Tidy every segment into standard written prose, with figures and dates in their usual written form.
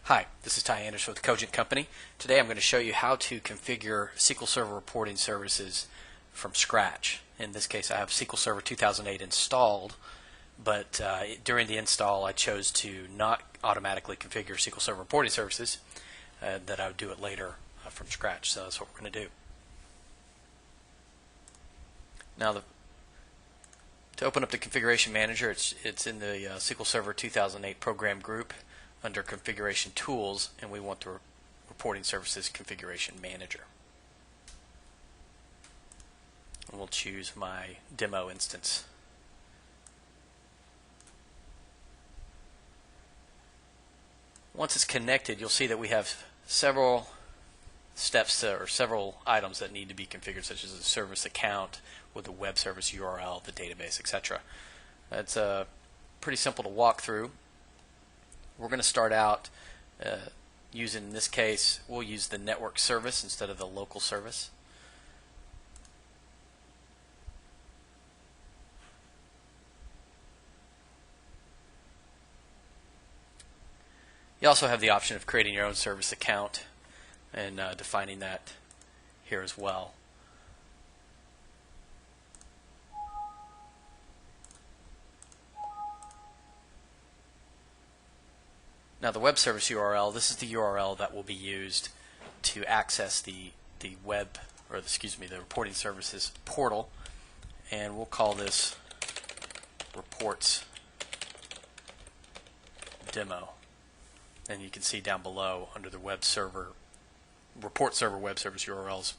Hi, this is Ty Anderson with Cogent Company. Today I'm going to show you how to configure SQL Server reporting services from scratch. In this case I have SQL Server 2008 installed, but during the install I chose to not automatically configure SQL Server reporting services, that I would do it later from scratch. So that's what we're going to do. Now to open up the configuration manager, it's in the SQL Server 2008 program group under Configuration Tools, and we want the Reporting Services Configuration Manager. And we'll choose my demo instance. Once it's connected, you'll see that we have several steps or several items that need to be configured, such as a service account with the web service URL, the database, etc. It's pretty simple to walk through. We're going to start out using, in this case, we'll use the network service instead of the local service. You also have the option of creating your own service account and defining that here as well. Now the web service URL, this is the URL that will be used to access the web, or the reporting services portal, and we'll call this reports demo. And you can see down below under the web server, report server web service URLs,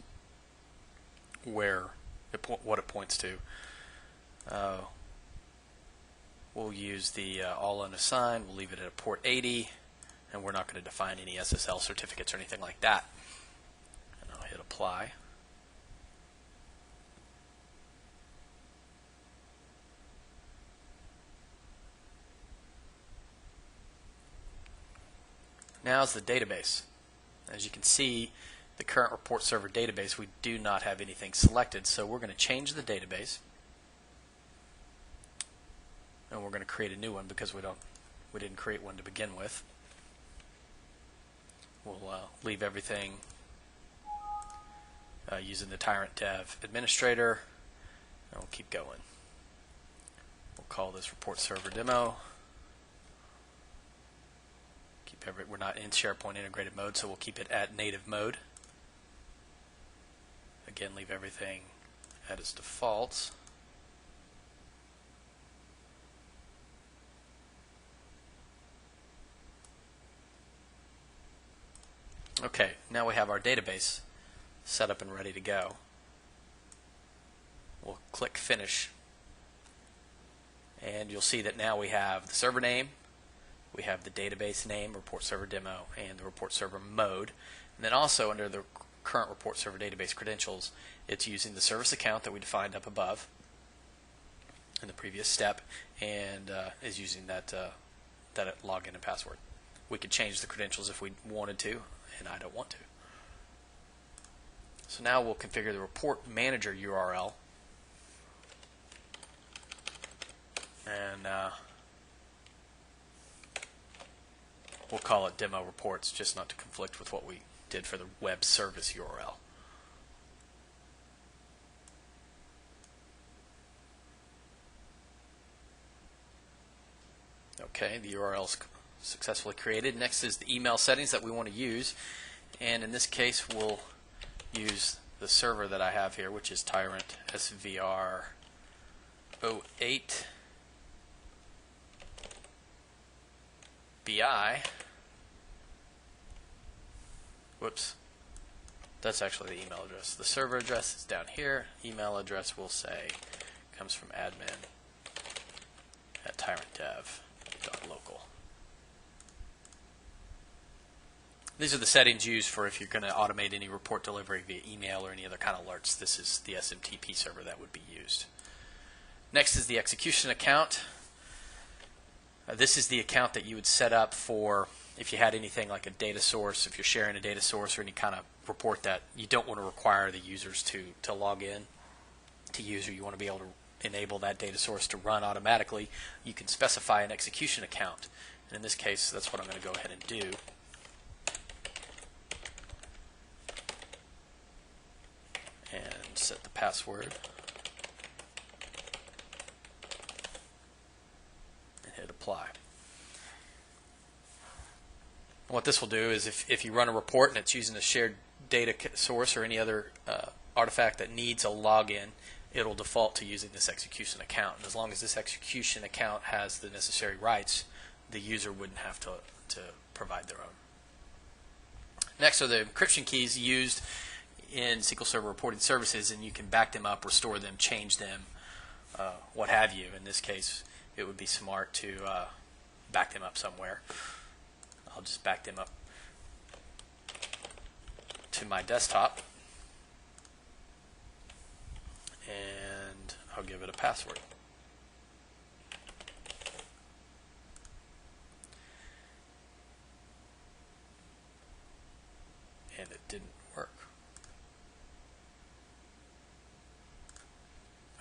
what it points to. We'll use the all unassigned. We'll leave it at a port 80, and we're not going to define any SSL certificates or anything like that. And I'll hit apply. Now is the database. As you can see, the current report server database, we do not have anything selected, so we're going to change the database. And we're going to create a new one because we didn't create one to begin with. We'll leave everything using the Tyrant Dev Administrator, and we'll keep going. We'll call this report server demo. We're not in SharePoint integrated mode, so we'll keep it at native mode. Again, leave everything at its defaults. Okay, now we have our database set up and ready to go. We'll click Finish, and you'll see that now we have the server name, we have the database name, report server demo, and the report server mode. And then also under the current report server database credentials, it's using the service account that we defined up above in the previous step, and is using that login and password. We could change the credentials if we wanted to, and I don't want to. So now we'll configure the report manager URL, and we'll call it demo reports, just not to conflict with what we did for the web service URL. Okay, the URL is successfully created. Next is the email settings that we want to use, and in this case we'll use the server that I have here, which is Tyrant SVR 08 BI. Whoops, that's actually the email address. The server address is down here. Email address we'll say comes from admin at tyrantdev.local. These are the settings used for if you're going to automate any report delivery via email or any other kind of alerts. This is the SMTP server that would be used. Next is the execution account. This is the account that you would set up for if you had anything like a data source, if you're sharing a data source or any kind of report that you don't want to require the users to log in to use, or you want to be able to enable that data source to run automatically. You can specify an execution account. And in this case, that's what I'm going to go ahead and do. set the password and hit apply. What this will do is if you run a report and it's using a shared data source or any other artifact that needs a login, it'll default to using this execution account. And as long as this execution account has the necessary rights, the user wouldn't have to provide their own. Next are the encryption keys used in SQL Server reporting services, and you can back them up, restore them, change them, what have you. In this case, it would be smart to back them up somewhere. I'll just back them up to my desktop, and I'll give it a password. And it didn't work.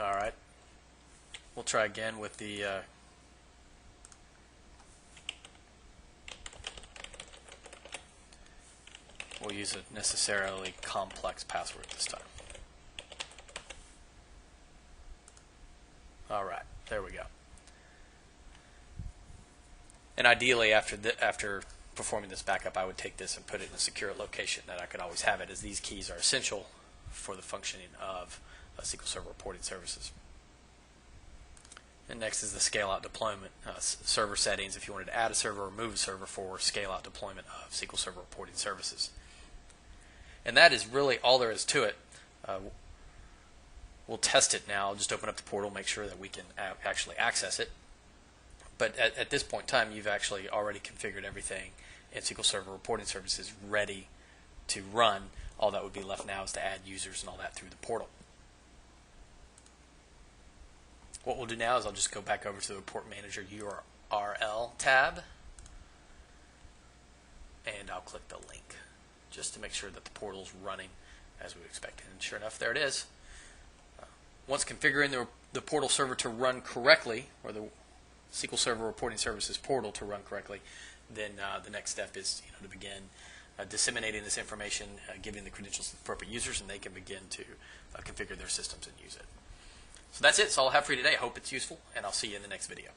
Alright, we'll try again with the we'll use a necessarily complex password this time. Alright, there we go. And ideally after performing this backup, I would take this and put it in a secure location that I could always have it, as these keys are essential for the functioning of SQL Server reporting services. And next is the scale out deployment server settings if you wanted to add a server or remove a server for scale out deployment of SQL Server reporting services. And that is really all there is to it. We'll test it now. I'll just open up the portal, make sure that we can actually access it. But at this point in time, you've actually already configured everything in SQL Server reporting services ready to run. All that would be left now is to add users and all that through the portal. What we'll do now is I'll just go back over to the Report Manager URL tab, and I'll click the link just to make sure that the portal's running as we expected. And sure enough, there it is. Once configuring the portal server to run correctly, or the SQL Server Reporting Services portal to run correctly, then the next step is to begin disseminating this information, giving the credentials to the appropriate users, and they can begin to configure their systems and use it. So that's it. That's all I have for you today. I hope it's useful, and I'll see you in the next video.